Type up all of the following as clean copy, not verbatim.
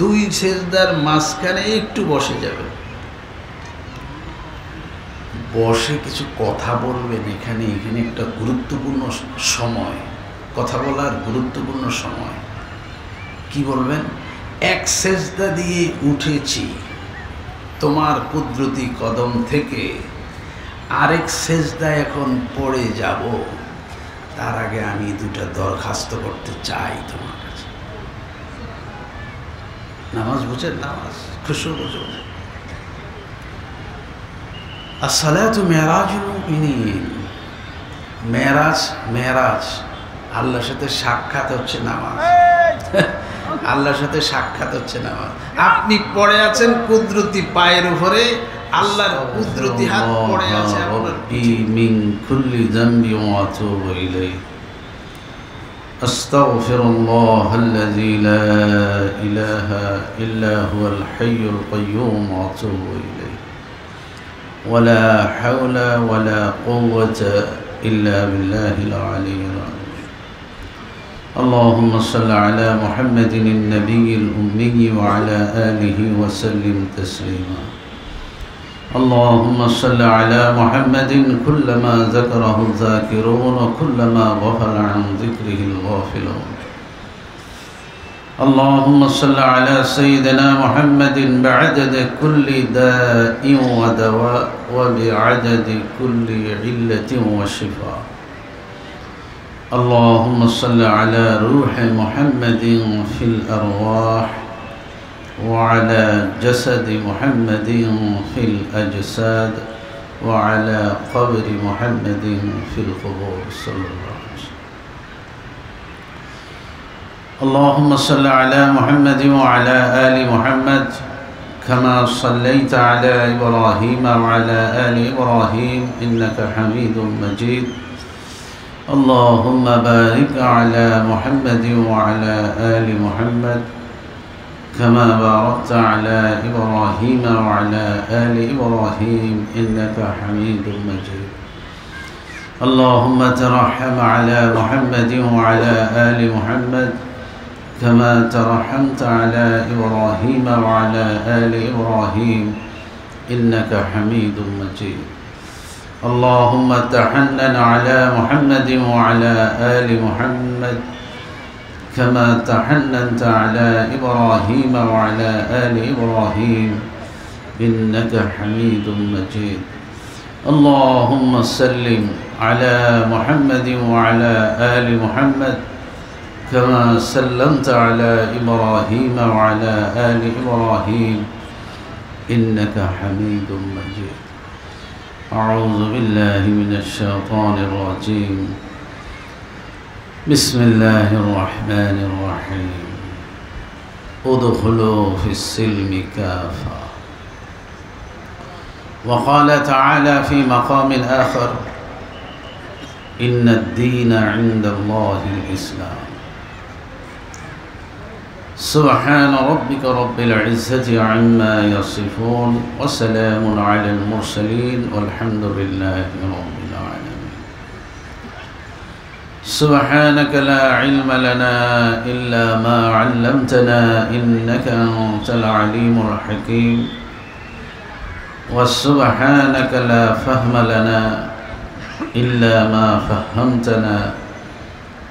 দুই সেজদার মাঝখানে একটু বসে যাবেন, বসে কিছু কথা বলবেন। এখানে একটা গুরুত্বপূর্ণ সময়, কথা বলার গুরুত্বপূর্ণ সময়। কি বলবেন? এক সেজদা দিয়ে উঠেছি তোমার কুদরতি কদম থেকে, আরেক সেজদা এখন পড়ে যাব, তার আগে আমি দুটা দরখাস্ত করতে চাই তোমার কাছে। নামাজ বুঝেন? নামাজ খুশু বুঝুন। আসসালাতু মেরাজুল মুমিনিন। মেরাজ আল্লাহর সাথে সাক্ষাৎ হচ্ছে নামাজ। আল্লাহর সাথে সাক্ষাৎ হচ্ছে নামাজ। আপনি পড়ে আছেন কুদরতি পায়ের উপরে, আল্লাহর কুদরতি হাত পড়ে আছে আপনার মিন কুল্লি যামবি ওয়া আতুবু ইলাইহি। আস্তাগফিরুল্লাহাল্লাযী লা ইলাহা ইল্লা হুয়াল হাইয়ুল কাইয়্যুম ওয়া আতুবু ইলাইহি। ওয়ালা হাওলা ওয়ালা কুওয়াতা ইল্লা বিল্লাহিল আলিয়্যিল আযীম। اللهم صل على محمد النبي الأمي وعلى آله وسلم تسليما. اللهم صل على محمد كلما ذكره الذاكرون وكلما غفل عن ذكره الغافلون. اللهم صل على سيدنا محمد بعدد كل داء ودواء وبعدد كل علة وشفاء. اللهم صل على روح محمد في الأرواح وعلى جسد محمد في الأجساد وعلى قبر محمد في القبور صلى الله عليه وسلم. اللهم صل على محمد وعلى آل محمد كما صليت على إبراهيم وعلى آل إبراهيم إنك حميد مجيد. اللهم بارك على محمد وعلى آل محمد كما باركت على إبراهيم وعلى آل إبراهيم إنك حميد مجيد. اللهم ترحم على محمد وعلى آل محمد كما ترحمت على إبراهيم وعلى آل إبراهيم إنك حميد مجيد. اللهم تحنن على محمد وعلى آل محمد كما تحننت على إبراهيم وعلى آل إبراهيم إنك حميد مجيد. اللهم سلم على محمد وعلى آل محمد كما سلمت على إبراهيم وعلى آل إبراهيم إنك حميد مجيد. أعوذ بالله من الشيطان الرجيم. بسم الله الرحمن الرحيم. ادخلوا في السلم كافة. وقال تعالى في مقام آخر إن الدين عند الله الإسلام. سبحان ربك رب العزة عما يصفون وسلام على المرسلين والحمد لله رب العالمين. سبحانك لا علم لنا إلا ما علمتنا إنك أنت العليم الحكيم. وسبحانك لا فهم لنا إلا ما فهمتنا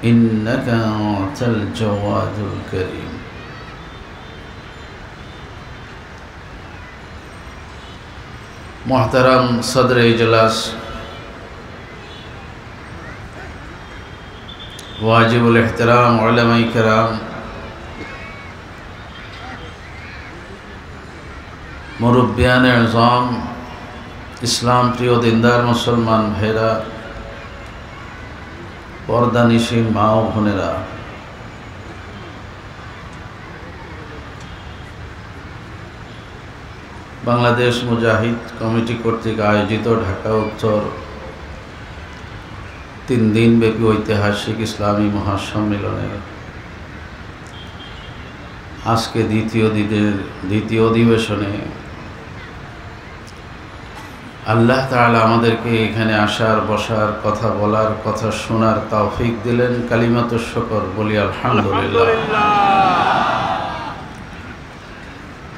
إنك أنت الجواد الكريم. मोहतरम सदर इजलास, वाजिबुल एहतराम उलमा किराम, मुरब्बियान अज़ाम, इस्लाम प्रिय दिनदार मुसलमान भाईरा, पर्दानिशी मा ओ बोनेरा, बांग्लादेश मुजाहिद कमिटी कर्तृक आयोजित ढाका उत्तर 3 दिन व्यापी ऐतिहासिक इस्लामी महासम्मेलने आज के द्वितीय अधिवेशने আল্লাহ তাআলা আমাদেরকে এখানে আসার বসার কথা বলার কথা শোনার তৌফিক দিলেন। কালিমাতুশ শুকর বলি আলহামদুলিল্লাহ।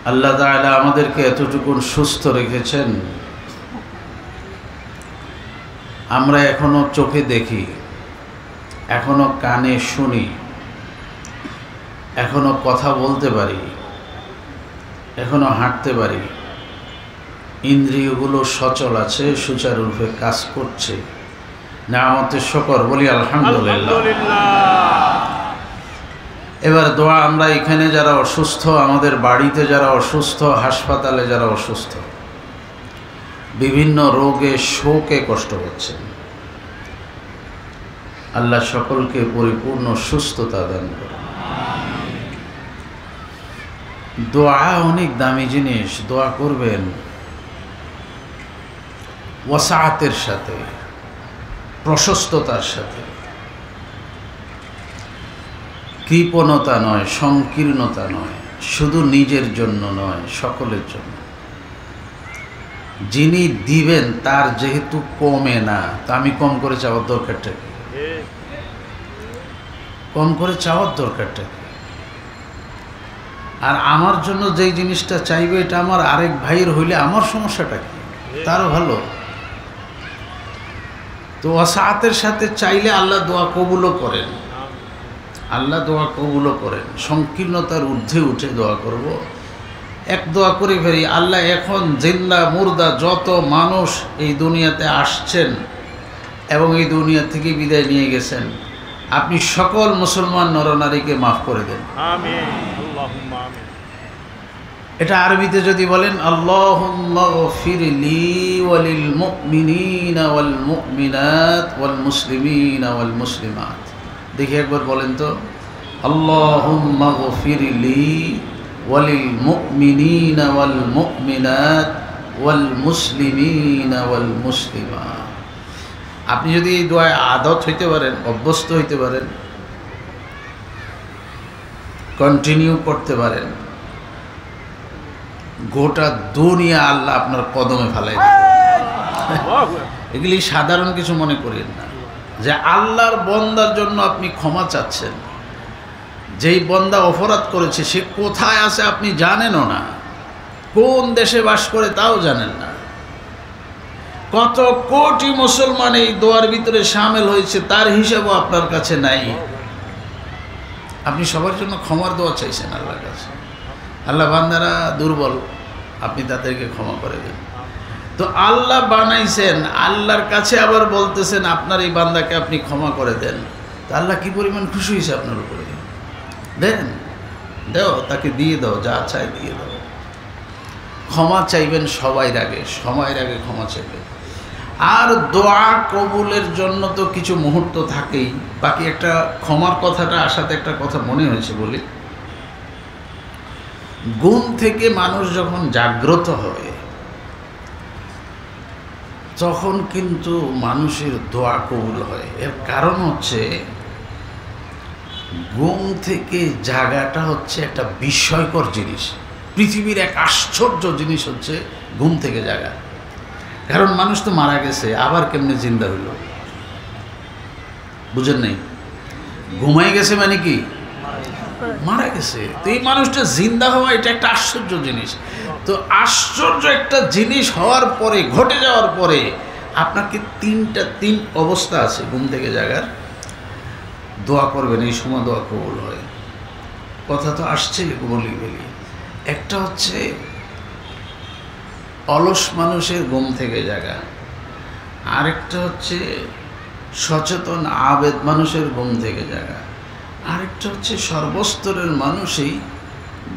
আল্লাহ তাআলা আমাদেরকে এতটুকু সুস্থ রেখেছেন, আমরা এখনো চোখে দেখি, এখনো কানে শুনি, এখনো কথা বলতে পারি, এখনো হাঁটতে পারি, ইন্দ্রিয়গুলো সচল আছে, সুচারুরূপে কাজ করছে। নিয়ামতের শুকর বলি আলহামদুলিল্লাহ। এবার দোয়া, আমরা এখানে যারা অসুস্থ, আমাদের বাড়িতে যারা অসুস্থ, হাসপাতালে যারা অসুস্থ, বিভিন্ন রোগে শোকে কষ্ট হচ্ছেন, আল্লাহ সকলকে পরিপূর্ণ সুস্থতা দান করুন। দোয়া অনেক দামি জিনিস, দোয়া করবেন ওয়াসাআতের সাথে, প্রশস্ততার সাথে, কৃপণতা নয়, সংকীর্ণতা নয়, শুধু নিজের জন্য নয়, সকলের জন্য। যিনি দিবেন তার যেহেতু কমে না, তা আমি কম করে চাওয়ার দরকারটা কি? কম করে চাওয়ার দরকারটা কি? আর আমার জন্য যেই জিনিসটা চাইবে এটা আমার আরেক ভাইয়ের হইলে আমার সমস্যাটা কি? তারও ভালো। তো ওয়াসাআতের সাথে চাইলে আল্লাহ দোয়া কবুলও করেন, আল্লাহ দোয়া কবুলও করেন। সংকীর্ণতার ঊর্ধ্বে উঠে দোয়া করব। এক দোয়া করে ফেরি, আল্লাহ এখন জিন্দা মুর্দা যত মানুষ এই দুনিয়াতে আসছেন এবং এই দুনিয়া থেকে বিদায় নিয়ে গেছেন, আপনি সকল মুসলমান নরনারীকে মাফ করে দেন। আমিন, আল্লাহুম্মা আমিন। এটা আরবিতে যদি বলেন, আল্লাহুম্মা গফির লি ওয়া লিল মুমিনিনা ওয়াল মুমিনাত ওয়াল মুসলিমিনা ওয়াল মুসলিমাত। দেখি একবার বলেন তো, আল্লাহুম্মা গফির লি ওয়া লিল মুমিনিনা ওয়াল মুমিনাত ওয়াল মুসলিমিনা ওয়াল মুসলিমাত। আপনি যদি এই দোয়ায় আদত হইতে পারেন, অভ্যস্ত হইতে পারেন, কন্টিনিউ করতে পারেন, গোটা দুনিয়া আল্লাহ আপনার কদমে ফেলাই দেবেন। এগুলি সাধারণ কিছু মনে করেন না, যে আল্লাহর বন্দার জন্য আপনি ক্ষমা চাচ্ছেন। যেই বন্দা অপরাধ করেছে সে কোথায় আছে আপনি জানেনও না, কোন দেশে বাস করে তাও জানেন না। কত কোটি মুসলমান এই দোয়ার ভিতরে শামিল হয়েছে তার হিসাবও আপনার কাছে নাই। আপনি সবার জন্য ক্ষমার দোয়া চাইছেন আল্লাহর কাছে। আল্লাহ, বান্দারা দুর্বল, আপনি তাদেরকে ক্ষমা করে দেন। তো আল্লাহ বানাইছেন, আল্লাহর কাছে আবার বলতেছেন আপনার এই বান্দাকে আপনি ক্ষমা করে দেন। তো আল্লাহ কি পরিমাণ খুশি হয়েছে আপনার উপরে। দেন, দেও, তাকে দিয়ে দাও, যা চাই দিয়ে দাও। ক্ষমা চাইবেন সবাই আগে, সময়ের আগে ক্ষমা চাইবেন। আর দোয়া কবুলের জন্য তো কিছু মুহূর্ত থাকেই। বাকি একটা ক্ষমার কথাটা আসাতে একটা কথা মনে হয়েছে বলি। ঘুম থেকে মানুষ যখন জাগ্রত হয় তখন কিন্তু মানুষের দোয়া কবুল হয়। এর কারণ হচ্ছে ঘুম থেকে জাগাটা হচ্ছে একটা বিস্ময়কর জিনিস। পৃথিবীর এক আশ্চর্য জিনিস হচ্ছে ঘুম থেকে জাগা। কারণ মানুষ তো মারা গেছে, আবার কেমনে জিন্দা হইল? বুঝেন নাই? ঘুমাই গেছে মানে কি? মারা গেছে। তো এই মানুষটা জিন্দা হওয়া এটা একটা আশ্চর্য জিনিস। তো আশ্চর্য একটা জিনিস হওয়ার পরে, ঘটে যাওয়ার পরে আপনাকে তিন অবস্থা আছে ঘুম থেকে জাগার। দোয়া করবেন, এই সময় দোয়া কবুল হয়। কথা তো আসছে বলি। একটা হচ্ছে অলস মানুষের ঘুম থেকে জাগা, আরেকটা হচ্ছে সচেতন আবেদ মানুষের ঘুম থেকে জাগা, আরেকটা হচ্ছে সর্বস্তরের মানুষই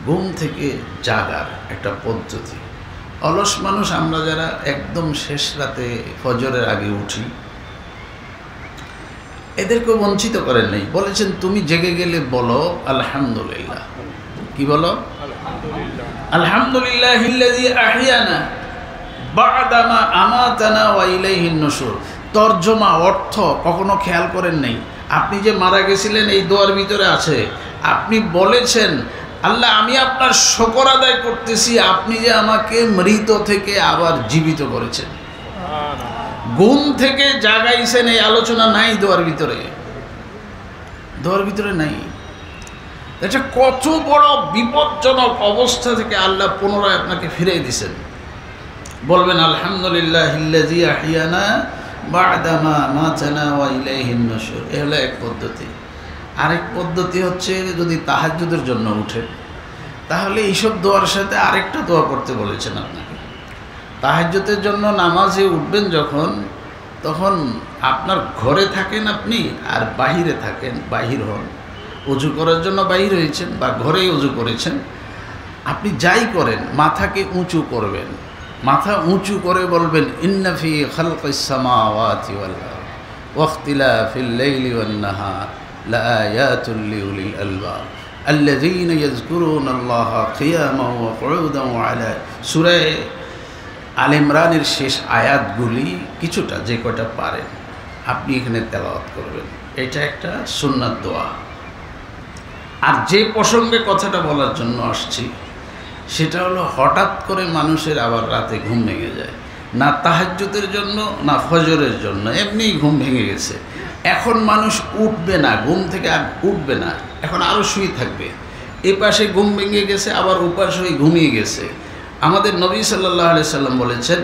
ঘুম থেকে জাগার একটা পদ্ধতি। অলস মানুষ আমরা যারা একদম শেষ রাতে ফজরের আগে উঠি, এদেরকে বঞ্চিত করেন নাই। বলেছেন তুমি জেগে গেলে বলো আলহামদুলিল্লাহ। কি বলো? আলহামদুলিল্লাহিল্লাযী আহইয়ানা বা'দা মা আমাতানা ওয়া ইলাইহিন নুশুর। তরজমা, অর্থ কখনো খেয়াল করেন নাই। আপনি যে মারা গেছিলেন এই দোয়ার ভিতরে আছে। আপনি বলেছেন, আল্লাহ আমি আপনার শুকর আদায় করতেছি, আপনি যে আমাকে মৃত থেকে আবার জীবিত করেছেন। ঘুম থেকে জাগাইছেন, এই আলোচনা নাই দোয়ার ভিতরে। দোয়ার ভিতরে নাই। এটা কত বড় বিপজ্জনক অবস্থা থেকে আল্লাহ পুনরায় আপনাকে ফিরিয়ে দিয়েছেন। বলবেন আলহামদুলিল্লাহিল্লাযী আহইয়ানা বা'দা মা মাতানা ওয়া ইলাইহিন নুশুর। এ হলো এক পদ্ধতি। আরেক পদ্ধতি হচ্ছে যদি তাহাজ্জুদের জন্য উঠেন, তাহলে এইসব দোয়ার সাথে আরেকটা দোয়া করতে বলেছেন আপনাকে। তাহাজ্জুদের জন্য নামাজে উঠবেন যখন, তখন আপনার ঘরে থাকেন আপনি আর বাহিরে থাকেন, বাহির হন, অজু করার জন্য বাহির হয়েছেন বা ঘরেই অজু করেছেন, আপনি যাই করেন মাথাকে উঁচু করবেন। মাথা উঁচু করে বলবেন ইন্না ফি খালকিস সামাওয়াতি ওয়াল আরদ ওয়া ইখতিলাফিল লাইলি ওয়ান নাহার লাআয়াতুল লিউলিল আলবাব আল্লাযীনা ইয়াযকুরুনাল্লাহা কিয়ামান ওয়া কুউদান ওয়া আলা। সূরা আল ইমরানের শেষ আয়াতগুলি কিছুটা যে কয়টা পারেন আপনি এখানে তেলাওয়াত করবেন। এটা একটা সুন্নাত দোয়া। আর যে প্রসঙ্গে কথাটা বলার জন্য আসছি সেটা হলো হঠাৎ করে মানুষের আবার রাতে ঘুম ভেঙে যায়, না তাহাজ্জুদের জন্য না ফজরের জন্য, এমনিই ঘুম ভেঙে গেছে। এখন মানুষ উঠবে না, ঘুম থেকে আর উঠবে না, এখন আরও শুয়ে থাকবে। এ পাশে ঘুম ভেঙে গেছে, আবার উপাস হয়ে ঘুমিয়ে গেছে। আমাদের নবী সাল্লাল্লাহু আলাইহি সাল্লাম বলেছেন,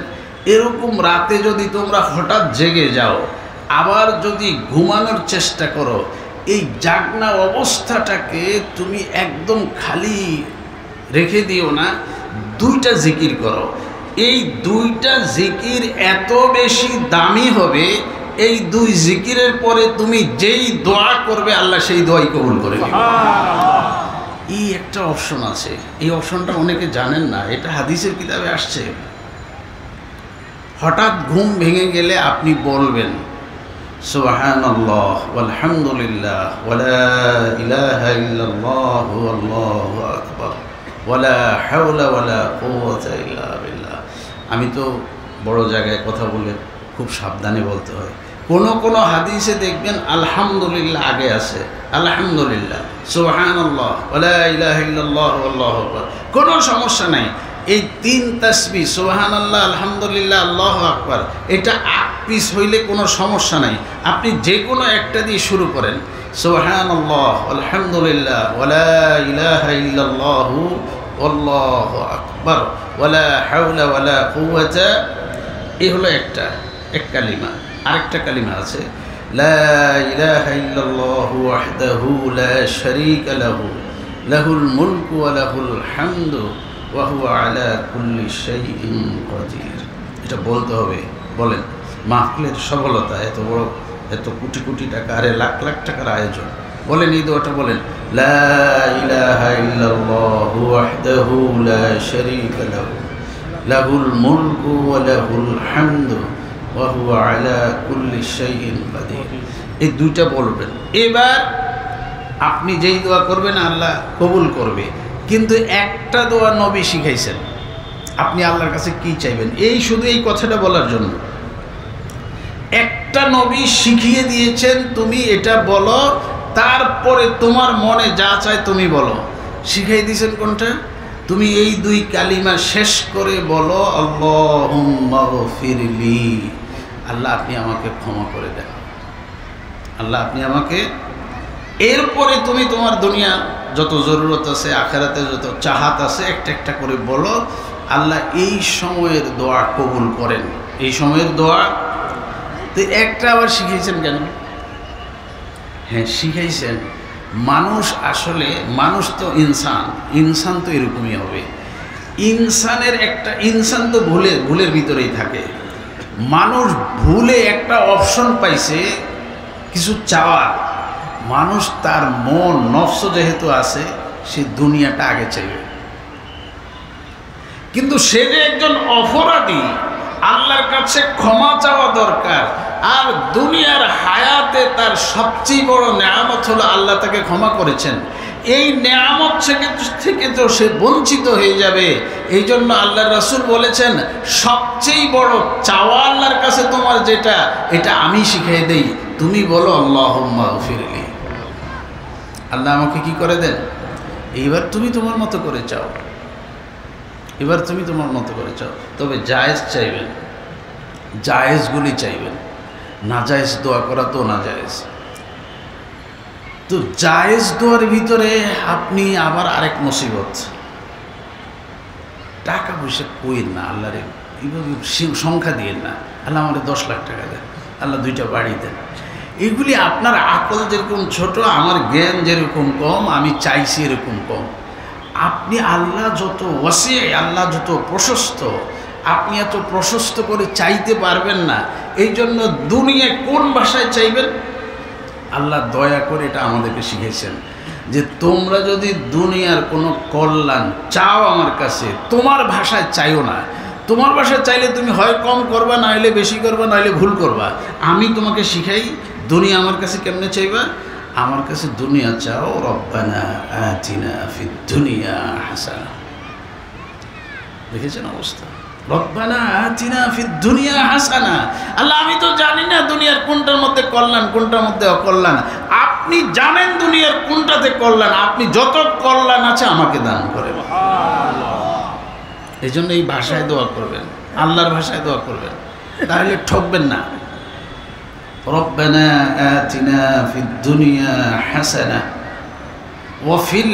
এরকম রাতে যদি তোমরা হঠাৎ জেগে যাও আবার যদি ঘুমানোর চেষ্টা করো, এই জাগনা অবস্থাটাকে তুমি একদম খালি রেখে দিও না, দুইটা জিকির করো। এই দুইটা জিকির এত বেশি দামি হবে, এই দুই জিকিরের পরে তুমি যেই দোয়া করবে আল্লাহ সেই দোয়াই কবুল করে নেবে। এই একটা অপশন আছে, এই অপশনটা অনেকে জানেন না, এটা হাদিসের কিতাবে আসছে। হঠাৎ ঘুম ভেঙে গেলে আপনি বলবেন সুবহানাল্লাহ ওয়ালহামদুলিল্লাহ ওয়ালা ইলাহা ইল্লাল্লাহু আল্লাহু আকবার ওয়ালা হাওলা ওয়ালা কুওয়াতা ইল্লা বিল্লাহ। আমি তো বড় জায়গায় কথা বলে খুব সাবধানে বলতে হয়। কোনো হাদিসে দেখবেন আলহামদুলিল্লাহ আগে আছে, আলহামদুলিল্লাহ সুবহানাল্লাহ ওয়ালা ইলাহা ইল্লাল্লাহু আল্লাহু আকবার, কোনো সমস্যা নাই। এই তিন তাসবিহ সুবহানাল্লাহ আলহামদুলিল্লাহ আল্লাহু আকবার, এটা 8 পিস হইলে কোনো সমস্যা নাই। আপনি যে কোনো একটা দিয়ে শুরু করেন, সুবহানাল্লাহ আলহামদুলিল্লাহ ওয়ালা ইলাহা ইল্লাল্লাহু আল্লাহু আকবার ওয়ালা হাওলা ওয়ালা কুওয়াতা। এই হলো এক কালিমা। আরেকটা কালিমা আছে লা ইলাহা ইল্লাল্লাহু ওয়াহদাহু লা শারীকা লাহু লাহুল মুলকু ওয়া লাহুল হামদু ওয়া হুয়া আলা কুল্লি শাইইন কাদির। এটা বলতে হবে। বলেন, মাহফিলের সফলতা এত বড়, এত কোটি কোটি টাকা, আরে লাখ লাখ টাকার আয়োজন, বলেন এই দোয়াটা বলেন, লা ইলাহা ইল্লাল্লাহু ওয়াহদাহু লা শারীকা লাহু লাহুল মুলকু ওয়া লাহুল হামদু ওয়া হুয়া আলা কুল্লি শাইইন কাদির। এই দুইটা বলবেন। এবার আপনি যেই দোয়া করবেন আল্লাহ কবুল করবে। কিন্তু একটা দোয়া নবী শিখাইছেন, আপনি আল্লাহর কাছে কি চাইবেন, এই শুধু এই কথাটা বলার জন্য একটা নবী শিখিয়ে দিয়েছেন, তুমি এটা বলো, তারপরে তোমার মনে যা চায় তুমি বলো। শিখাই দিয়েছেন কোনটা? তুমি এই দুই কালিমা শেষ করে বলো আল্লাহুম্মা গফিরলি, আল্লাহ আপনি আমাকে ক্ষমা করে দেন, আল্লাহ আপনি আমাকে। এরপরে তুমি তোমার দুনিয়া যত জরুরত আছে, আখিরাতে যত চাহাত আছে, একটা একটা করে বলো। আল্লাহ এই সময়ের দোয়া কবুল করেন, এই সময়ের দোয়া। তো একটা আবার শিখিয়েছেন কেন? হ্যাঁ শিখাইছেন, মানুষ আসলে, মানুষ তো ইনসান তো এরকমই হবে। ইনসান তো ভুলের ভিতরেই থাকে। মানুষ ভুলে একটা অপশন পাইছে কিছু চাওয়ার, মানুষ তার মন নফস যেহেতু আছে, সে দুনিয়াটা আগে চাইবে। কিন্তু সে যে একজন অপরাধী, আল্লাহর কাছে ক্ষমা চাওয়া দরকার। আর দুনিয়ার হায়াতে তার সবচেয়ে বড় নেয়ামত হলো আল্লাহ তাকে ক্ষমা করেছেন। এই নেয়ামত থেকে তো সে বঞ্চিত হয়ে যাবে। এই জন্য আল্লাহর রাসূল বলেছেন, সবচেয়ে বড় চাওয়া আল্লাহর কাছে তোমার যেটা, এটা আমি শিখিয়ে দেই। তুমি বলো আল্লাহুম্মা গফিরলি, আল্লাহ আমাকে কি করে দেন। এইবার তুমি তোমার মতো করে চাও, এবার তুমি তোমার মতো করে চাও। তবে জায়েজ চাইবেন, জায়েজগুলি চাইবেন। নাজায়েজ দোয়া করা তো নাজায়েজ। তো জায়েজ দোয়ার ভিতরে আপনি আবার আরেক মুসিবত, টাকা পয়সা কইেন না আল্লাহরে, এইভাবে সংখ্যা দিয়েন না, আল্লাহ আমাদের 10 লাখ টাকা দেন, আল্লাহ 2টা বাড়ি দেন। এগুলি আপনার আকল যেরকম ছোট, আমার জ্ঞান যেরকম কম, আমি চাইছি এরকম কম। আপনি আল্লাহ যত ওয়াসি, আল্লাহ যত প্রশস্ত, আপনি এত প্রশস্ত করে চাইতে পারবেন না। এই জন্য দুনিয়ায় কোন ভাষায় চাইবেন? আল্লাহ দয়া করে এটা আমাদেরকে শিখেছেন যে তোমরা যদি দুনিয়ার কোনো কল্যাণ চাও আমার কাছে, তোমার ভাষায় চাইও না। তোমার ভাষায় চাইলে তুমি হয় কম করবা, না হলে বেশি করবা, না হলে ভুল করবা। আমি তোমাকে শিখাই দুনিয়া আমার কাছে কেমনে চাইবা। আমার কাছে দুনিয়া চাও, রব্বানা আতিনা ফিদ দুনিয়া হাসানা। দেখেছেন অবস্থা? রব্বানা আতিনা ফিদ দুনিয়া হাসানা। আল্লাহ আমি তো জানি না দুনিয়ার কোনটার মধ্যে কল্যাণ, কোনটার মধ্যে অকল্যাণ। আপনি জানেন দুনিয়ার কোনটাতে কল্যাণ। আপনি যত কল্যাণ আছে আমাকে দান করেন। এই জন্য এই ভাষায় দোয়া করবেন, আল্লাহর ভাষায় দোয়া করবেন, তাহলে ঠকবেন না। রব্বানা আতিনা ফিদ দুনিয়া হাসানা ওয়া ফিল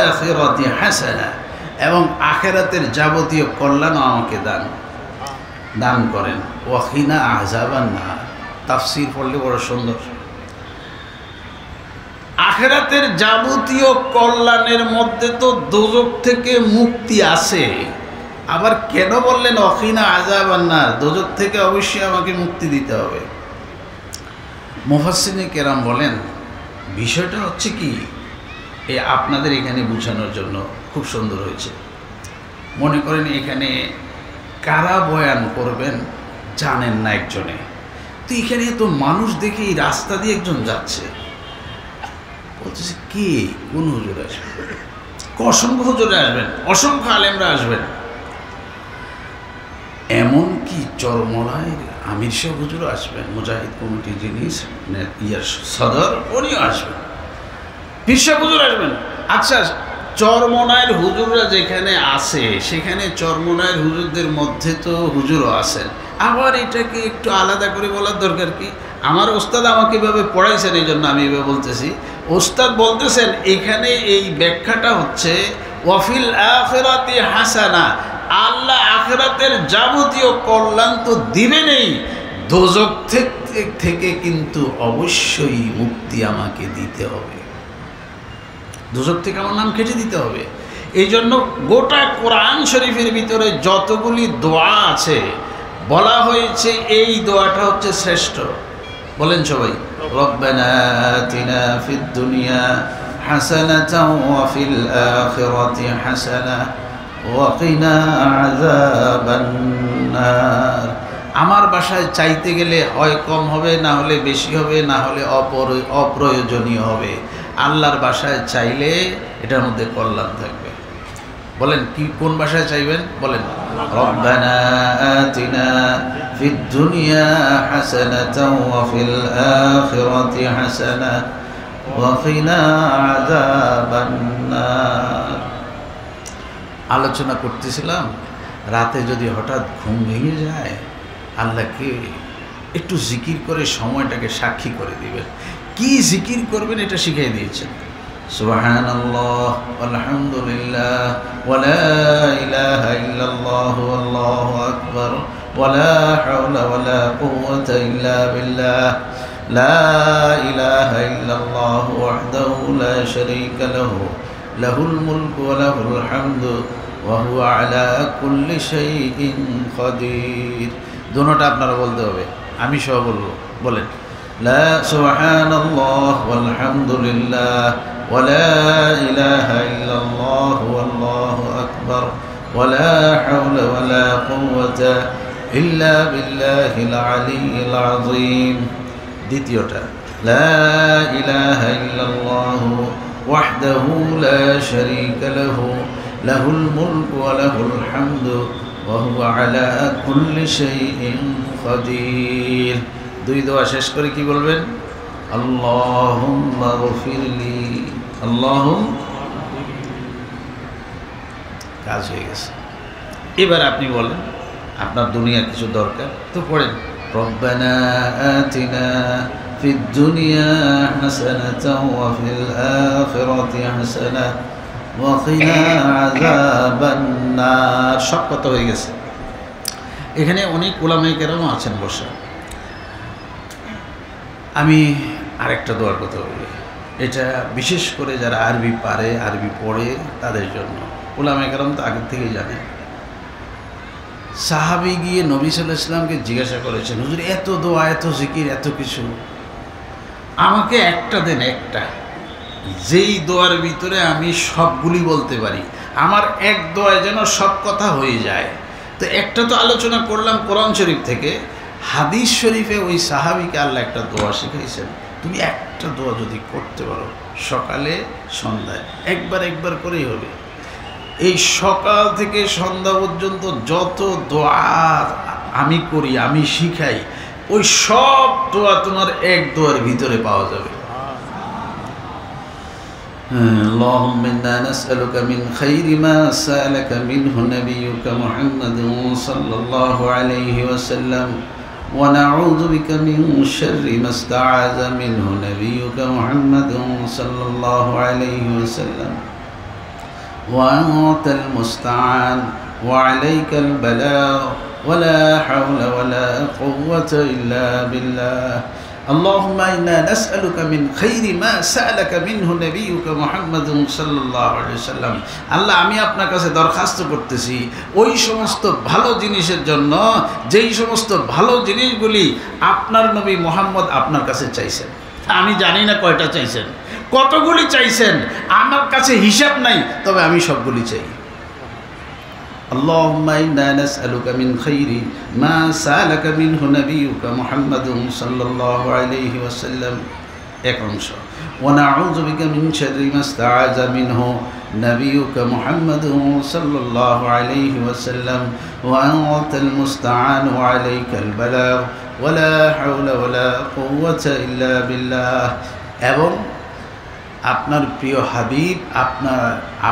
আখিরাতি হাসানা, এবং আখিরাতের যাবতীয় কল্যাণ আমাকে দান করেন। ওয়া কিনা আযাবান নার। তাফসীর পড়লে বড় সুন্দর। আখিরাতের যাবতীয় কল্যাণের মধ্যে তো দোজখ থেকে মুক্তি আছে। আবার কেন বললেন অখিনা আযাবান নার? দোজখ থেকে অবশ্যই আমাকে মুক্তি দিতে হবে। মুফাসসিরিনে কেরাম বলেন বিষয়টা হচ্ছে কি, এ আপনাদের এখানে বোঝানোর জন্য খুব সুন্দর হয়েছে। মনে করেন এখানে কারা বয়ান করবেন জানেন না একজনে, তো এখানে এত মানুষ দেখে এই রাস্তা দিয়ে একজন যাচ্ছে, বলতেছে কে, কোন হুজুর আসবে? অসংখ্য হুজুরে আসবেন, অসংখ্য আলেমরা আসবেন, এমনকি চরমনায় আমির শাহ হুজুরও আসবেন, মুজাহিদ কমিটি যিনি সদর, উনিও আসবেন, পীর সাহেব হুজুর আসবেন। আচ্ছা, চরমনায়ের হুজুররা যেখানে আছে সেখানে চরমনায়ের হুজুরদের মধ্যে তো হুজুরও আছেন। আবার এটাকে একটু আলাদা করে বলার দরকার কি? আমার ওস্তাদ আমাকে এভাবে পড়াইছেন, এই জন্য আমি এভাবে বলতেছি। ওস্তাদ বলতেছেন এখানে এই ব্যাখ্যাটা হচ্ছে ওয়াফিল আখিরাতি হাসানা, আল্লাহ আখিরাতের যাবতীয় কল্যাণ তো দিবেনই, দোজখ থেকে কিন্তু অবশ্যই মুক্তি আমাকে দিতে হবে, দোজখ থেকে আমার নাম কেটে দিতে হবে। এই জন্য গোটা কোরআন শরীফের ভিতরে যতগুলি দোয়া আছে বলা হয়েছে এই দোয়াটা হচ্ছে শ্রেষ্ঠ। বলেন সবাই, রব্বানা আতিনা ফিদ দুনিয়া হাসানাতাও ওয়া ফিল আখিরাতি হাসানা ওয়া কিনা আযাবান নার। আমার বাসায় চাইতে গেলে হয় কম হবে, না হলে বেশি হবে, না হলে অপ্রয়োজনীয় হবে। আল্লাহর বাসায় চাইলে এটার মধ্যে কল্যাণ থাকবে। বলেন কি, কোন বাসায় চাইবেন? বলেন রব্বানা আতিনা ফিদ দুনিয়া হাসানাতাও ওয়া ফিল আখিরাতি হাসানা ওয়া কিনা আযাবান নার। আলোচনা করতেছিলাম, রাতে যদি হঠাৎ ঘুম ভেঙে যায়, আল্লাহকে একটু জিকির করে সময়টাকে সাক্ষী করে দিবেন। কি জিকির করবেন এটা শিখিয়ে দিয়েছেন। সুবহানাল্লাহ আলহামদুলিল্লাহ ওয়া লা ইলাহা ইল্লাল্লাহ আল্লাহু আকবার ওয়া লা হাওলা ওয়া লা কুওয়াতা ইল্লা বিল্লাহ লা ইলাহা ইল্লাল্লাহ ওয়াহদাহু লা শারীকা লাহু লাহুল মুলকু ওয়া লাহুল হামদু ওয়া হুয়া আলা কুল্লি শাইইন কাদির। দুটোটা আপনারা বলতে হবে, আমি সহ বলবো। বলেন লা সুবহানাল্লাহ ওয়াল হামদুলিল্লাহ ওয়া লা ইলাহা ইল্লাল্লাহ ওয়াল্লাহু আকবার ওয়া লা হাওলা ওয়া লা কুওয়াতা ইল্লা বিল্লাহিল আলিয়্যিল আযীম। দ্বিতীয়টা লা ইলাহা ইল্লাল্লাহ ওয়াহদাহু লা শারীকা লাহু লাহুল মুলকু ওয়া লাহুল হামদু ওয়া হুয়া আলা কুল্লি শাইইন কাদির। দুই দোয়া শেষ করে কি বলবেন? আল্লাহুম্মা গফিরলি, কাজ হয়ে গেছে। এবার আপনি বলেন আপনার দুনিয়ার কিছু দরকার তো পড়েন রব্বানা আতিনা في الدنيا حسنة وفي الآخرة حسنة وقنا عذاب النار। সব কথা হয়ে গেছে। এখানে অনেক উলামায়ে কেরাম আছেন বসে। আমি আরেকটা দোয়ার কথা বলি, এটা বিশেষ করে যারা আরবি পারে, আরবি পড়ে তাদের জন্য। উলামায়ে কেরাম তো আগে থেকেই জানে। সাহাবী গিয়ে নবী সাল্লাল্লাহু আলাইহি ওয়াসাল্লামকে জিজ্ঞাসা করেছেন, হুজুর এত দোয়া, এত জিকির, এত কিছু, আমাকে একটা দেন, একটা, যেই দোয়ার ভিতরে আমি সবগুলি বলতে পারি, আমার এক দোয়ায় যেন সব কথা হয়ে যায়। তো একটা তো আলোচনা করলাম কোরআন শরীফ থেকে, হাদিস শরীফে ওই সাহাবীকে আল্লাহ একটা দোয়া শিখিয়েছেন, তুমি একটা দোয়া যদি করতে পারো সকালে সন্ধ্যায় একবার করেই হবে। এই সকাল থেকে সন্ধ্যা পর্যন্ত যত দোয়া আমি করি, আমি শিখাই, ওই সব দোয়া তোমার এক দোয়ার ভিতরে পাওয়া যাবে। اللهم إنا نسألك من خير ما سألك منه نبيك محمد صلى الله عليه وسلم ونعوذ بك من شر ما استعاذ منه نبيك محمد صلى الله عليه وسلم وأنت المستعان وعليك البلاغ ولا حول ولا قوة إلا بالله اللهم إنا نسألك من خير ما سألك منه نبيك محمد صلى الله عليه وسلم। আল্লাহ, আমি আপনার কাছে দরখাস্ত করতেছি ওই সমস্ত ভালো জিনিসের জন্য যেই সমস্ত ভালো জিনিসগুলি আপনার নবী মুহাম্মদ আপনার কাছে চাইছেন। আমি জানি না কয়টা চাইছেন, কতগুলি চাইছেন, আমার কাছে হিসাব নাই, তবে আমি সবগুলি চাই। اللهم إنا نسألك من خير ما سألك منه نبيك محمد صلى الله عليه وسلم এক অংশ, ونعوذ بك من شر ما استعاذ منه نبيك محمد صلى الله عليه وسلم وأنت المستعان وعليك البلاغ ولا حول ولا قوة إلا بالله। এবং আপনার প্রিয় হাবিব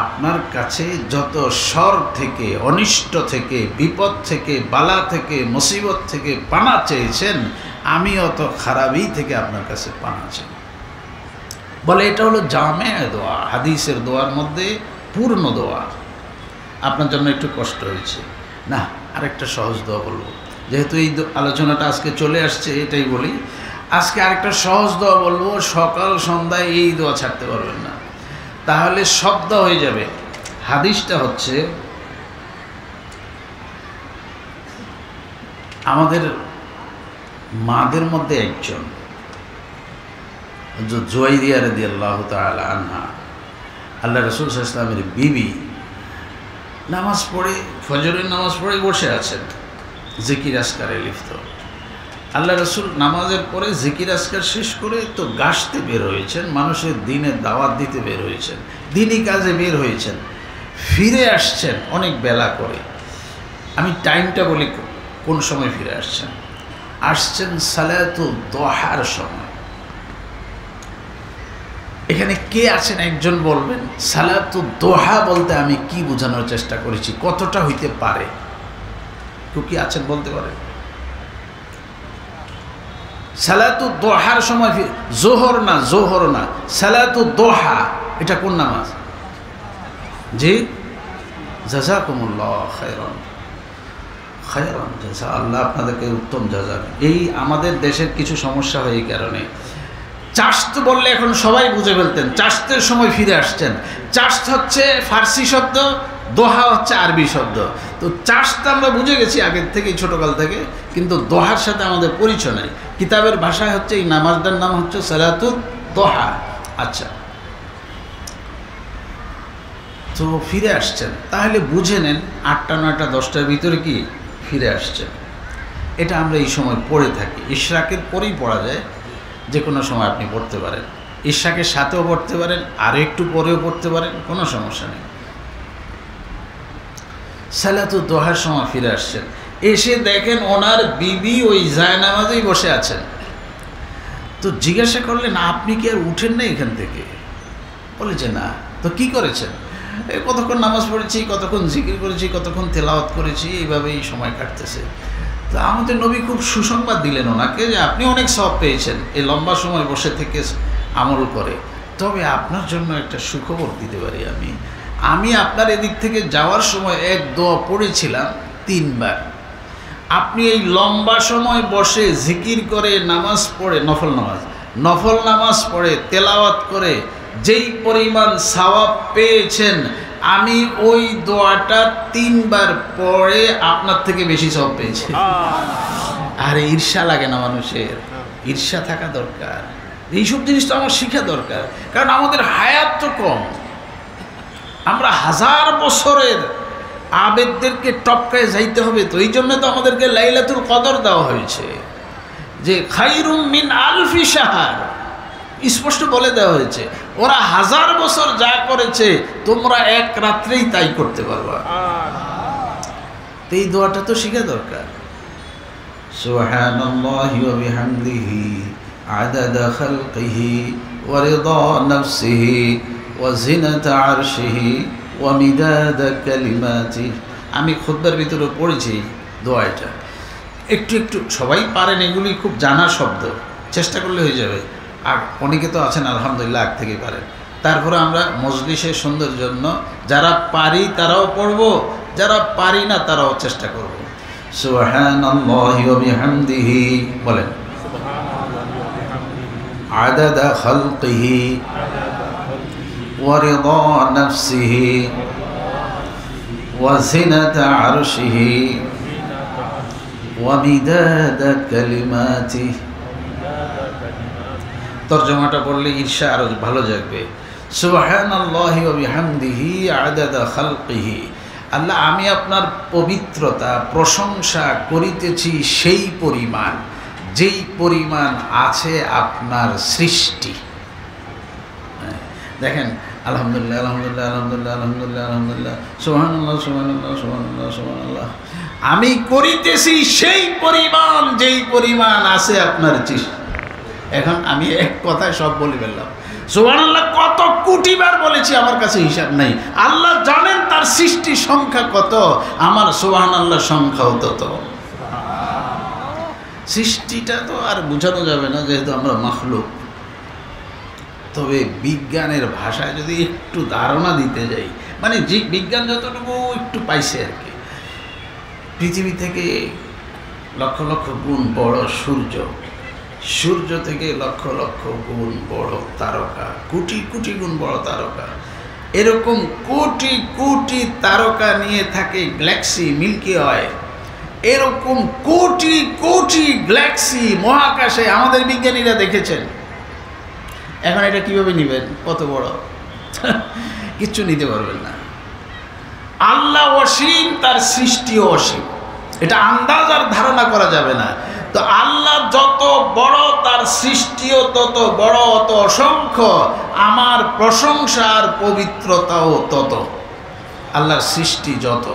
আপনার কাছে যত শর থেকে, অনিষ্ট থেকে, বিপদ থেকে, বালা থেকে, মুসিবত থেকে পানা চেয়েছেন, আমি অত খারাপই থেকে আপনার কাছে পানা চাই। বলে এটা হলো জামে দোয়া, হাদিসের দোয়ার মধ্যে পূর্ণ দোয়া। আপনার জন্য একটু কষ্ট হয়েছে না, আরেকটা সহজ দোয়া বলবো, যেহেতু এই আলোচনাটা আজকে চলে আসছে, এটাই বলি। আজকে আরেকটা সহজ দোয়া বলবো, সকাল সন্ধ্যায় এই দোয়া ছাড়তে পারবেন না, তাহলে শব্দ হয়ে যাবে। হাদিসটা হচ্ছে, আমাদের মাদের মধ্যে একজন জুয়াইরিয়া রাদিয়াল্লাহু তাআলা আনহা, আল্লাহ রাসূল সাল্লাল্লাহু আলাইহি ওয়াসাল্লামের বিবি, নামাজ পড়ে, ফজরের নামাজ পড়ে বসে আছেন, জিকির আসকারে লিপ্ত। আল্লাহ রসুল নামাজের পরে জিকির আসকার শেষ করে তো গাছতে বের হয়েছেন, মানুষের দিনের দাওয়াত দিতে বের হয়েছেন, দিনই কাজে বের হয়েছেন, ফিরে আসছেন অনেক বেলা করে। আমি টাইমটা বলি কোন সময় ফিরে আসছেন সালাতুদ দুহার সময়। এখানে কে আছেন একজন বলবেন সালাতুদ দুহা বলতে আমি কি বোঝানোর চেষ্টা করেছি, কতটা হইতে পারে? কেউ কি আছেন বলতে পারেন? সালাতুদ দুহার সময়, জোহর না, সালাতুদ দুহা এটা কোন নামাজ? জি, জাযাকুমুল্লাহ খায়রান, জাযা, আল্লাহ আপনাদেরকে উত্তম জাযা। এই আমাদের দেশের কিছু সমস্যা হয় এই কারণে, চাষত বললে এখন সবাই বুঝে ফেলতেন, চাষতের সময় ফিরে আসছেন। চাষত হচ্ছে ফার্সি শব্দ, দোহা হচ্ছে আরবি শব্দ। তো চাষটা আমরা বুঝে গেছি আগের থেকেই, ছোটকাল থেকে, কিন্তু দোহার সাথে আমাদের পরিচয় নাই। কিতাবের ভাষায় হচ্ছে এই নামাজটার নাম হচ্ছে সালাতুদ দুহা। আচ্ছা, তো ফিরে আসছেন, তাহলে বুঝে নেন 8টা 9টা 10টার ভিতরে কি ফিরে আসছেন। এটা আমরা এই সময় পড়ে থাকি, ইশরাকের পরেই পড়া যায়, যে কোনো সময় আপনি পড়তে পারেন, ইশরাকের সাথেও পড়তে পারেন, আর একটু পরেও পড়তে পারেন, কোনো সমস্যা নেই। সালাতুদ দুহার সময় ফিরে আসছেন, এসে দেখেন ওনার বিবি ওই জায়নামাজেই বসে আছেন। তো জিজ্ঞাসা করলেন, আপনি কি আর উঠেন না এখান থেকে? বলে যে না। তো কি করেছেন? কতক্ষণ নামাজ পড়েছি, কতক্ষণ জিকির করেছি, কতক্ষণ তেলাওয়াত করেছি, এইভাবেই সময় কাটতেছে। তো আমাদের নবী খুব সুসংবাদ দিলেন ওনাকে যে আপনি অনেক সওয়াব পেয়েছেন এই লম্বা সময় বসে থেকে আমল করে। তবে আপনার জন্য একটা সুখবর দিতে পারি আমি আপনার এদিক থেকে যাওয়ার সময় এক দোয়া পড়েছিলাম 3 বার। আপনি এই লম্বা সময় বসে জিকির করে নামাজ পড়ে, নফল নামাজ পড়ে তেলাওয়াত করে যেই পরিমাণ সওয়াব পেয়েছেন, আমি ওই দোয়াটা 3 বার পড়ে আপনার থেকে বেশি সওয়াব পেয়েছি। আর ঈর্ষা লাগে না মানুষের? ঈর্ষা থাকা দরকার। এইসব জিনিস তো আমার শিখা দরকার, কারণ আমাদের হায়াত তো কম। আমরা 1000 বছরের আবেদদেরকে টপকায় যাইতে হবে। তো এই জন্য তো আমাদেরকে লাইলাতুল কদর দেওয়া হয়েছে, যে খাইরুম মিন আলফি শাহর, স্পষ্ট বলে দেওয়া হয়েছে। ওরা 1000 বছর যা করেছে তোমরা এক রাত্রেই তাই করতে পারবা। তো এই দোয়াটা তো শিখা দরকার। সুবহানাল্লাহি ওয়া বিহামদিহি আদাদা খালকিহি ওয়া রিদা নাফসিহি ওয়া জিনাতা আরশিহি ওয়া মিদাদা কালিমাতিহি। আমি খুতবার ভিতরে পড়েছি দোয়াটা, একটু একটু সবাই পারেন, এগুলি খুব জানা শব্দ, চেষ্টা করলে হয়ে যাবে। আর অনেকে তো আছেন আলহামদুলিল্লাহ আগ থেকেই পারেন। তারপরে আমরা মজলিসের সৌন্দর্যের জন্য যারা পারি তারাও পড়ব, যারা পারি না তারাও চেষ্টা করব। সুবহানাল্লাহি ওয়া বিহামদিহি বলেন, আদাদা খালকিহি ওয়া রিদা নাফসিহি ওয়া জিনাতা আরশিহি ওয়া মিদাদা কালিমাতিহি। তরজমাটা পড়লে ঈর্ষা আরো ভালো যাবে। সুবহানাল্লাহি ওয়া বিহামদিহি আদাদা খালকিহি। আল্লাহ, আমি আপনার পবিত্রতা প্রশংসা করিতেছি সেই পরিমাণ যেই পরিমাণ আছে আপনার সৃষ্টি। দেখেন, আলহামদুলিল্লাহ আলহামদুলিল্লাহ আলহামদুলিল্লাহ আলহামদুলিল্লাহ আলহামদুলিল্লাহ সুবহানাল্লাহ সুবহানাল্লাহ সুবহানাল্লাহ সুবহানাল্লাহ। আমি করিতেছি সেই পরিমাণ যেই পরিমাণ আছে আপনার সৃষ্টি। এখন আমি এক কথায় সব বলে ফেললাম। সুবহানাল্লাহ কত কোটিবার বলেছি, আমার কাছে হিসাব নাই। আল্লাহ জানেন তার সৃষ্টি সংখ্যা কত, আমার সুবহানাল্লাহ সংখ্যাও তত। সৃষ্টিটা তো আর বোঝানো যাবে না, যেহেতু আমরা মাখলুক। তবে বিজ্ঞানের ভাষায় যদি একটু ধারণা দিতে যাই, মানে যে বিজ্ঞান যতটুকু একটু পাইছে আর কি, পৃথিবী থেকে লক্ষ লক্ষ গুণ বড় সূর্য, সূর্য থেকে লক্ষ লক্ষ গুণ বড় তারকা, কোটি কোটি গুণ বড় তারকা, এরকম কোটি কোটি তারকা নিয়ে থাকে গ্যালাক্সি মিল্কি ওয়ে। এরকম কোটি কোটি গ্যালাক্সি মহাকাশে আমাদের বিজ্ঞানীরা দেখেছেন। এখন এটা কিভাবে নেবেন? কত বড়, কিচ্ছু নিতে পারবেন না। আল্লাহ অসীম, তার সৃষ্টিও অসীম, এটা আন্দাজ আর ধারণা করা যাবে না। তো আল্লাহ যত বড়, তার সৃষ্টিও তত বড়, অত অসংখ্য। আমার প্রশংসার পবিত্রতাও তত, আল্লাহর সৃষ্টি যত।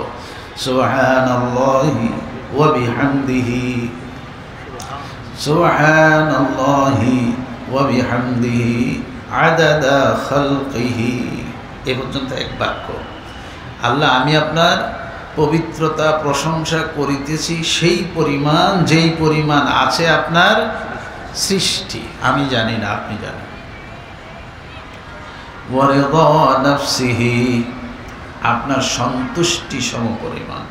সুবহানাল্লাহি ওয়া বিহামদিহি সুবহানাল্লাহি ওয়া বিহামদিহি আদাদা খালকিহি। এ পর্যন্ত এক বাক্য। আল্লাহ, আমি আপনার পবিত্রতা প্রশংসা করিতেছি সেই পরিমাণ যেই পরিমাণ আছে আপনার সৃষ্টি। আমি জানি না, আপনি জানেন। ওয়া রিদা নাফসিহি, আপনার সন্তুষ্টি সম পরিমাণ।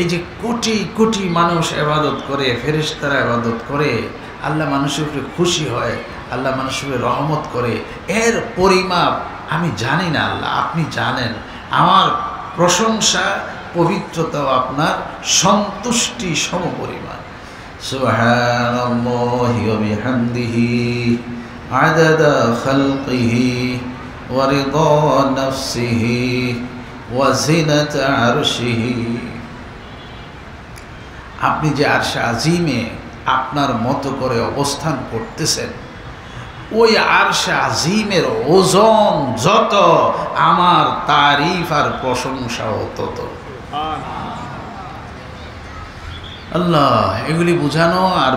এই যে কোটি কোটি মানুষ ইবাদত করে, ফেরেশতারা ইবাদত করে, আল্লাহ মানুষের উপরে খুশি হয়, আল্লাহ মানুষের উপরে রহমত করে, এর পরিমাপ আমি জানি না। আল্লাহ, আপনি জানেন। আমার প্রশংসা পবিত্রতাও আপনার সন্তুষ্টি সম পরিমাণ। সুবহানাল্লাহি ওয়া বিহামদিহি আদাদা খালকিহি ওয়া রিদা নাফসিহি ওয়া জিনাতা আরশিহি। আপনি যে আরশে আজিমে আপনার মতো করে অবস্থান করতেছেন, ওই আরশে আজিমের ওজন যত, আমার তারিফ আর প্রশংসাও তত। আল্লাহ, এগুলি বুঝানো আর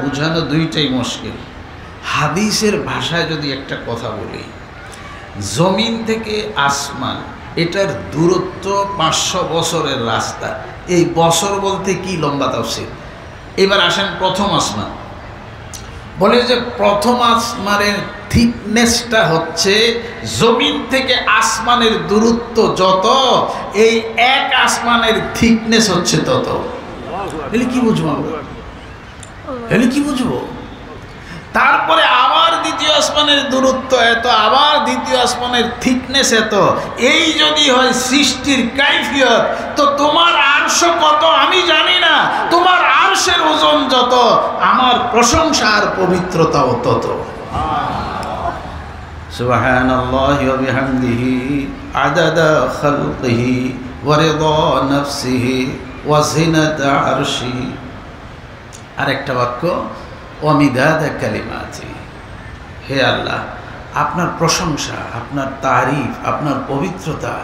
বুঝানো দুইটাই মুশকিল। হাদিসের ভাষায় যদি একটা কথা বলি, জমিন থেকে আসমান এটার দূরত্ব 500 বছরের রাস্তা। এই বছর বলতে কি লম্বা তাফসীর। এবার আসেন প্রথম আসমান। বলে যে প্রথম আসমানের থিকনেসটা হচ্ছে জমিন থেকে আসমানের দূরত্ব যত, এই এক আসমানের থিকনেস হচ্ছে তত। এলে কি বুঝবো আমরা? এলে কি বুঝবো? তারপরে আবার দ্বিতীয় আসমানের দূরত্ব এত, আবার দ্বিতীয় আসমানের থিকনেস এত। এই যদি হয় সৃষ্টির কাইফিয়ত, তো তোমার আরশ কত আমি জানি না, তোমার আরশের ওজন যত, আমার প্রশংসা আর পবিত্রতাও তত। সুবহানাল্লাহি ওয়া বিহামদিহি আদাদা খালকিহি ওয়া রিদা নাফসিহি ওয়া জিনাতা আরশিহি। আরেকটা বাক্য, ওয়ামিদাদা কালিমাতি। হে আল্লাহ, আপনার প্রশংসা, আপনার তারিফ, আপনার পবিত্রতা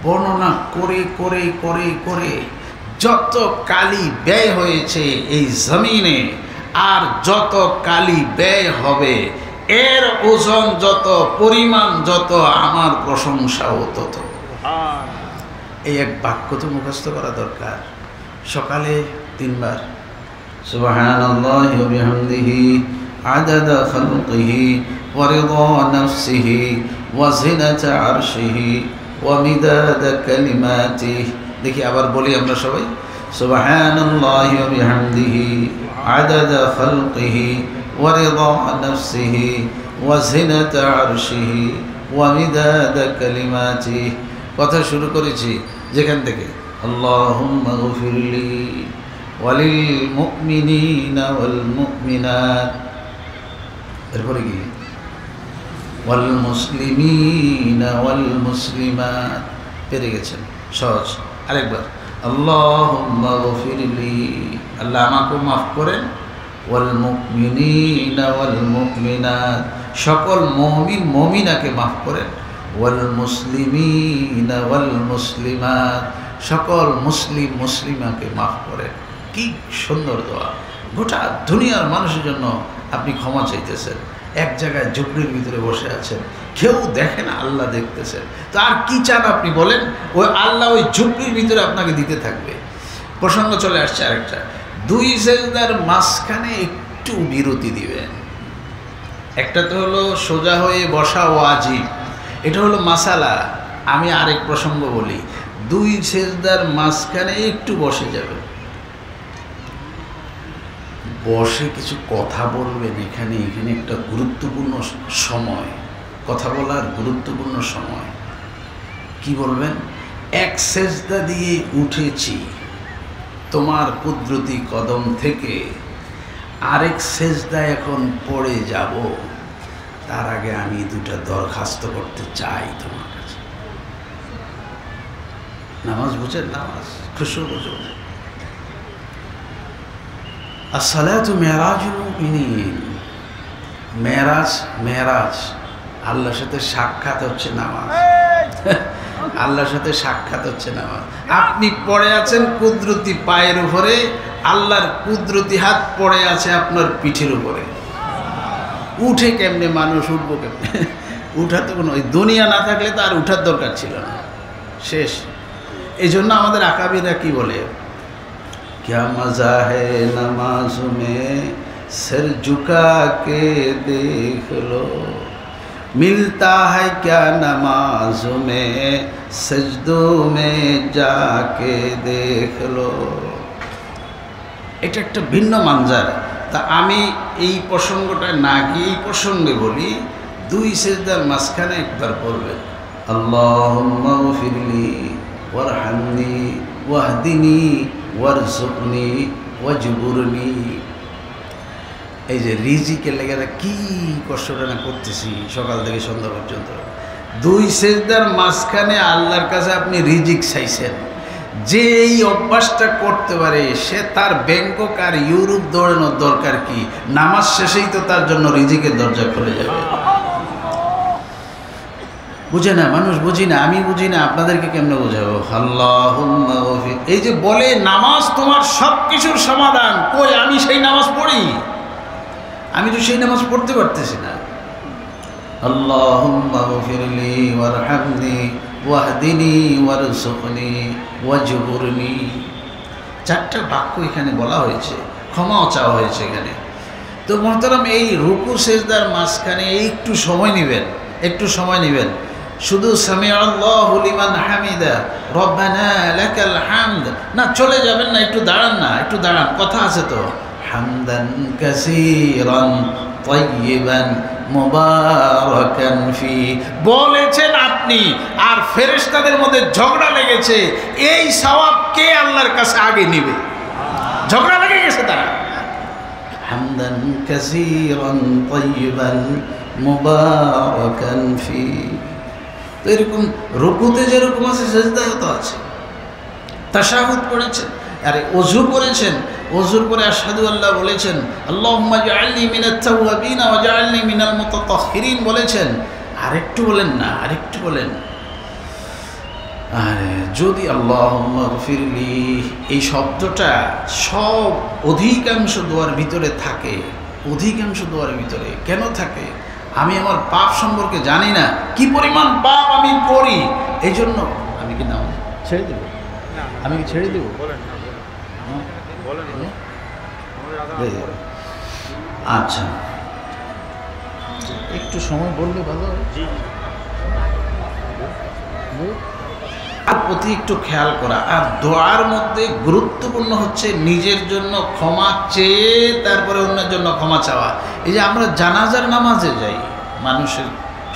বর্ণনা করে করে করে করে যত কালি ব্যয় হয়েছে এই জমিনে, আর যত কালি ব্যয় হবে, এর ওজন যত, পরিমাণ যত, আমার প্রশংসাও তত। এই এক বাক্য তো মুখস্থ করা দরকার। সকালে 3 বার সুবহানাল্লাহি ওয়া বিহামদিহি আদাদা খালকিহি ওয়া রিদা নাফসিহি ওয়া জিনাতা আরশিহি ওয়া মিদাদা কালিমাতিহি। দেখি আবার বলি আমরা সবাই, সুবহানাল্লাহি ওয়া বিহামদিহি আদাদা খালকিহি ওয়া রিদা নাফসিহি ওয়া জিনাতা আরশিহি ওয়া মিদাদা কালিমাতিহি। কথা শুরু করেছি যেখান থেকে, আল্লাহুম্মা গফিরলি ওয়ালিল মুমিনিনা ওয়াল মুমিনাত, এরপরে কি ওয়াল মুসলিমিনা ওয়াল মুসলিমাত। পেরে গেছেন, সহজ। আরেকবার, আল্লাহুম্মা গফিরলি, আল্লাহ আমাকে মাফ করেন, ওয়াল মুমিনিনা ওয়াল মুমিনাত, সকল মুমিন মুমিনাকে মাফ করেন, ওয়াল মুসলিমিনা ওয়াল মুসলিমাত, সকল মুসলিম মুসলিমাকে মাফ করেন। কি সুন্দর দোয়া! গোটা দুনিয়ার মানুষের জন্য আপনি ক্ষমা চাইতেছেন। এক জায়গায় ঝুপড়ির ভিতরে বসে আছেন, কেউ দেখে না, আল্লাহ দেখতেছেন। তো আর কি চান আপনি বলেন? ওই আল্লাহ ওই ঝুপড়ির ভিতরে আপনাকে দিতে থাকবে। প্রসঙ্গ চলে আসছে আরেকটা, 2 সেজদার মাঝখানে একটু বিরতি দিবেন। একটা তো হলো সোজা হয়ে বসা ওয়াজিব, এটা হলো মাসালা। আমি আরেক প্রসঙ্গ বলি, 2 সেজদার মাঝখানে একটু বসে যাবেন, বসে কিছু কথা বলবেন। এখানে একটা গুরুত্বপূর্ণ সময়, কথা বলার গুরুত্বপূর্ণ সময়। কি বলবেন? এক সেজদা দিয়ে উঠেছি তোমার কুদরতি কদম থেকে, আরেক সেজদা এখন পড়ে যাব, তার আগে আমি 2টা দরখাস্ত করতে চাই তোমার কাছে। নামাজ বুঝেন? নামাজ খুশু বুঝুন। আসসালাতু মেরাজুল মুমিনিন। মেরাজ আল্লাহর সাথে সাক্ষাৎ হচ্ছে নামাজ। আল্লাহর সাথে সাক্ষাৎ হচ্ছে নামাজ। আপনি পড়ে আছেন কুদরতি পায়ের উপরে, আল্লাহর কুদরতি হাত পড়ে আছে আপনার পিঠের উপরে। উঠে কেমনে মানুষ, উঠবো কেমনে? উঠা তো কোনো, দুনিয়া না থাকলে তো আর উঠার দরকার ছিল না, শেষ। এই জন্য আমাদের আকাবিরা কি বলে, क्या मज़ा है नमाज में सर झुका के देख लो, मिलता है क्या नमाज में सजदों में जाके देख लो। এটা একটা ভিন্ন মানজার। তা আমি এই প্রসঙ্গটা না গিয়ে এই প্রসঙ্গে বলি, 2 সেজদার মাঝখানে একবার বলবেন, আল্লাহুম্মা গফিরলি ওয়ারহামনি ওয়াহদিনি ওয়ারযুকনি ওয়াজবুরনি। এই যে রিজিকের লেগে কি কষ্টটা না করতেছি সকাল থেকে সন্ধ্যা পর্যন্ত, 2 সেজদার মাঝখানে আল্লাহর কাছে আপনি রিজিক চাইছেন। যে এই অভ্যাসটা করতে পারে সে তার ব্যাংকক আর ইউরোপ দৌড়ানোর দরকার কি? নামাজ শেষেই তো তার জন্য রিজিকের দরজা খুলে যাবে। বুঝে না মানুষ, বুঝি না, আমি বুঝি না, আপনাদেরকে কেমনে বোঝাবো? আল্লাহুম্মা গফির, এই যে বলে নামাজ তোমার সব কিছুর সমাধান, কই আমি সেই নামাজ পড়ি? আমি তো সেই নামাজ পড়তে পারতেছি না। আল্লাহুম্মা গফিরলি ওয়ারহামনি ওয়াহদিনি ওয়ারযুকনি ওয়াজবুরনি। চারটা বাক্য এখানে বলা হয়েছে, ক্ষমাও চাওয়া হয়েছে এখানে। তো মুহতারাম, এই রুকু সেজদার মাঝখানে একটু সময় নেবেন, একটু সময় নেবেন। শুধু সামিআল্লাহু লিমান হামিদা রব্বানা লাকাল হামদ না, চলে যাবেন না, একটু দাঁড়ান না, একটু দাঁড়ান, কথা আছে তো। হামদান কাসীরান তাইয়িবান মুবারাকান ফি বলেছেন আপনি, আর ফেরেশতাদের মধ্যে ঝগড়া লেগেছে, এই সওয়াব কে আল্লাহর কাছে আগে নেবে? ঝগড়া লেগে গেছে তারা। হামদান কাসীরান তাইয়িবান মুবারাকান ফি। তো এরকম রুকুতে যেরকম আছে সেজদায়ও তো আছে। তাশাহুদ পড়েছেন, আরে ওযু করেছেন, ওযুর পরে আশহাদু আল্লাহ বলেছেন, আল্লাহুম্মা জাআলনি মিনাত তাওয়াবিন ওয়া জাআলনি মিনাল মুতাতাহহিরিন বলেছেন। আরেকটু বলেন না, আরেকটু বলেন। আরে যদি আল্লাহুম্মা গফিরলি এই শব্দটা সব অধিকাংশ দোয়ার ভিতরে থাকে, অধিকাংশ দোয়ার ভিতরে কেন থাকে? আমি আমার পাপ সম্পর্কে জানি না, কি পরিমাণ পাপ আমি করি, এই জন্য আমি কি নাম ছেড়ে দেব? আমি কি ছেড়ে দেব? আচ্ছা, একটু সময় বললে ভালো হয়। আর প্রতি একটু খেয়াল করা। আর দোয়ার মধ্যে গুরুত্বপূর্ণ হচ্ছে নিজের জন্য ক্ষমা চেয়ে তারপরে অন্যের জন্য ক্ষমা চাওয়া। এই যে আমরা জানাজার নামাজে যাই মানুষের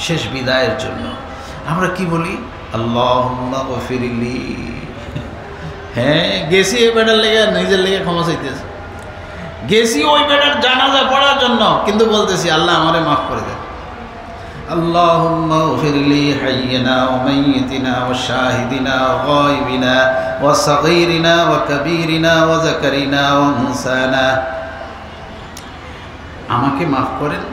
শেষ বিদায়ের জন্য, আমরা কি বলি? আল্লাহুম্মা গফিরলি। হ্যাঁ, গেছি এই বেটার লেগে, নিজের লেগে ক্ষমা চাইতেছে। গেছি ওই বেটার জানাজা পড়ার জন্য, কিন্তু বলতেছি আল্লাহ আমারে মাফ করে দেন। আল্লাহুম্মা গফিরলি হাইয়িনা ওয়া মাইয়িতিনা ওয়া শাহিদিনা ওয়া গায়বিনা ওয়া সাগীরিনা ওয়া কাবীরিনা ওয়া যাকারিনা ওয়া উনসানা। আমাকে মাফ করেন,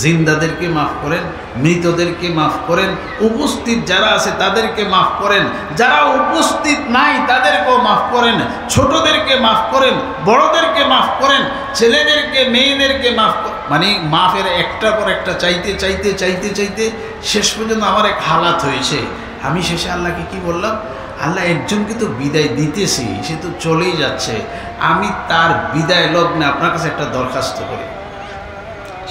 জিন্দাদেরকে মাফ করেন, মৃতদেরকে মাফ করেন, উপস্থিত যারা আছে তাদেরকে মাফ করেন, যারা উপস্থিত নাই তাদেরকেও মাফ করেন, ছোটদেরকে মাফ করেন, বড়দেরকে মাফ করেন, ছেলেদেরকে মেয়েদেরকে মাফ মানে মাফের একটার পর একটা চাইতে চাইতে চাইতে চাইতে শেষ পর্যন্ত আমার এক হালাত হয়েছে। আমি শেষে আল্লাহকে কি বললাম? আল্লাহ, একজনকে তো বিদায় দিতেছি, সে তো চলেই যাচ্ছে, আমি তার বিদায় লগ্নে আপনার কাছে একটা দরখাস্ত করি।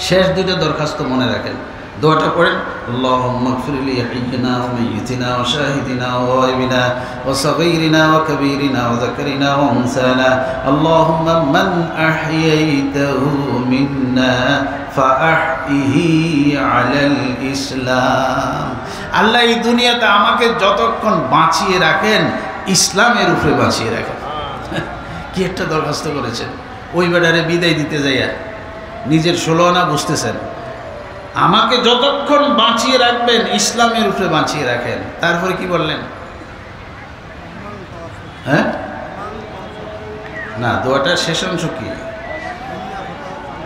শেষ দুটো দরখাস্ত মনে রাখেন, দোয়াটা পড়েন, আল্লাহুম্মা গফিরলি হাইয়িনা ওয়া মাইয়িতিনা ওয়া শাহিদিনা ওয়া গায়বিনা ওয়া সাগীরিনা ওয়া কাবীরিনা ওয়া যাকারিনা ওয়া উনসানা। আল্লাহুম্মা মান আহইয়াইতাহু মিন্না ফাআহইহি আলাল ইসলাম। আল্লাহ, এই দুনিয়াতে আমাকে যতক্ষণ বাঁচিয়ে রাখেন ইসলামের উপরে বাঁচিয়ে রাখেন। কি একটা দরখাস্ত করেছেন, ওই বেটারে বিদায় দিতে যাইয়া নিজের 16 আনা বুঝতেছেন। আমাকে যতক্ষণ বাঁচিয়ে রাখবেন ইসলামের উপরে বাঁচিয়ে রাখেন। তারপরে কি বললেন? হ্যাঁ না, দোয়াটার শেষ অংশ কি?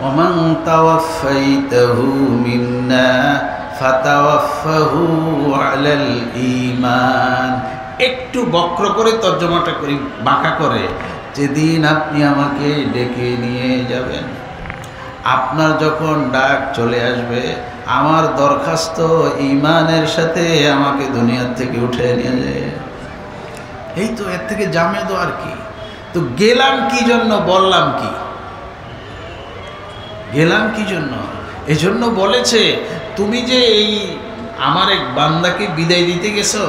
ওমান তাওয়াফাইতাহু মিন্না ফাতাওয়াফাহু আলাল ঈমান। একটু বক্র করে তর্জমাটা করি, বাঁকা করে, যেদিন আপনি আমাকে ডেকে নিয়ে যাবেন, আপনার যখন ডাক চলে আসবে, আমার দরখাস্ত ঈমানের সাথে আমাকে দুনিয়ার থেকে উঠে নিয়ে যায়। এই তো, এর থেকে জামে দো আর কি? তো গেলাম কি জন্য, বললাম কি? গেলাম কি জন্য? এই জন্য বলেছে, তুমি যে এই আমার এক বান্দাকে বিদায় দিতে গেছো,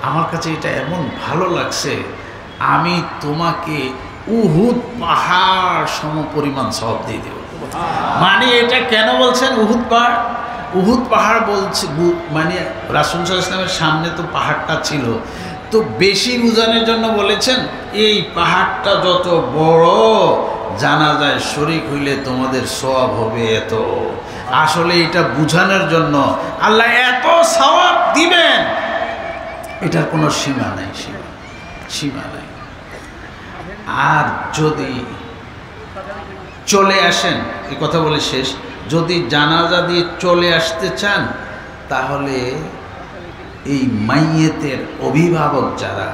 আমার কাছে এটা এমন ভালো লাগছে, আমি তোমাকে উহুদ পাহাড় সম পরিমাণ সওয়াব দিয়ে দেব। মানে এটা কেন বলছেন উহুদ পাহাড়? উহুদ পাহাড় বলছে মানে রাসূল সাল্লাল্লাহু আলাইহি ওয়াসাল্লামের সামনে তো পাহাড়টা ছিল, তো বেশি বুঝানোর জন্য বলেছেন এই পাহাড়টা যত বড়, জানাজায় শরীক হইলে তোমাদের সওয়াব হবে এত। আসলে এটা বুঝানোর জন্য আল্লাহ এত সওয়াব দিবেন, এটার কোনো সীমা নাই, সীমা নাই। আর যদি চলে আসেন, এই কথা বলে শেষ, যদি জানাজা দিয়ে চলে আসতে চান, তাহলে এই মাইয়েতের অভিভাবক যারা,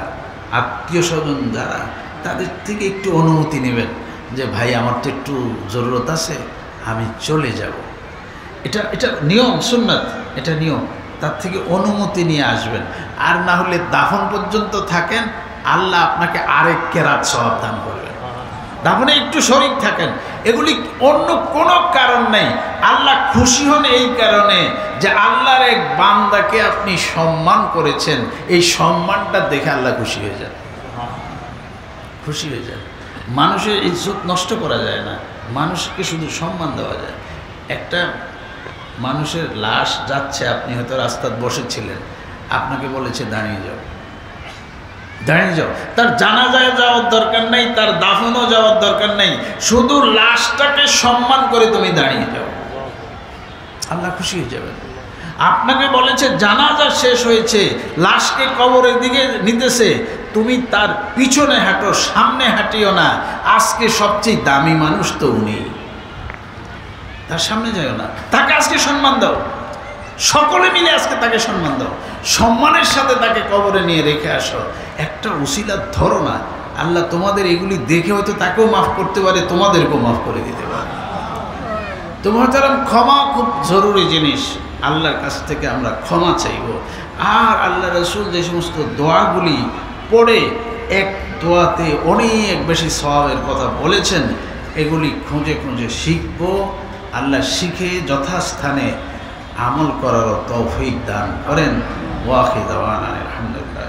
আত্মীয় স্বজন যারা, তাদের থেকে একটু অনুমতি নেবেন যে ভাই আমার তো একটু জরুরত আছে, আমি চলে যাব। এটা নিয়ম, সুন্নাত, এটা নিয়ম। তার থেকে অনুমতি নিয়ে আসবেন। আর না হলে দাফন পর্যন্ত থাকেন, আল্লাহ আপনাকে আরেক কেরাত সওয়াব দান করবেন। দাফনে একটু শরীক থাকেন, এগুলি অন্য কোনো কারণ নেই। আল্লাহ খুশি হন এই কারণে যে আল্লাহর এক বান্দাকে আপনি সম্মান করেছেন, এই সম্মানটা দেখে আল্লাহ খুশি হয়ে যান, খুশি হয়ে যান। মানুষের ইজ্জত নষ্ট করা যায় না, মানুষকে শুধু সম্মান দেওয়া যায়। একটা মানুষের লাশ যাচ্ছে, আপনি হয়তো রাস্তায় বসেছিলেন, আপনাকে বলেছে দাঁড়িয়ে যাও, দাঁড়িয়ে যাও। তার জানাজায় যাওয়ার দরকার নেই, তার দাফনও যাওয়ার দরকার নেই, শুধু লাশটাকে সম্মান করে তুমি দাঁড়িয়ে যাও, আল্লাহ খুশি হয়ে যাবেন। আপনাকে বলেছে জানাজা শেষ হয়েছে, লাশকে কবরের দিকে নিতেছে, তুমি তার পিছনে হাঁটো, সামনে হাঁটিও না। আজকে সবচেয়ে দামি মানুষ তো উনি, তার সামনে যাও না, তাকে আজকে সম্মান দাও, সকলে মিলে আজকে তাকে সম্মান দাও, সম্মানের সাথে তাকে কবরে নিয়ে রেখে আসো। একটা উসিলা ধরো না, আল্লাহ তোমাদের এগুলি দেখে হয়তো তাকেও মাফ করতে পারে, তোমাদেরকেও মাফ করে দিতে পারে। তোমার তার ক্ষমা খুব জরুরি জিনিস, আল্লাহর কাছ থেকে আমরা ক্ষমা চাইব। আর আল্লাহ রসুল যে সমস্ত দোয়াগুলি পড়ে এক দোয়াতে অনেক বেশি সওয়াবের কথা বলেছেন, এগুলি খুঁজে খুঁজে শিখব। আল্লাহ শিখে যথাস্থানে আমল করারও তৌফিক দান করেন। ওয়াখির দাওয়ানা আলহামদুলিল্লাহ।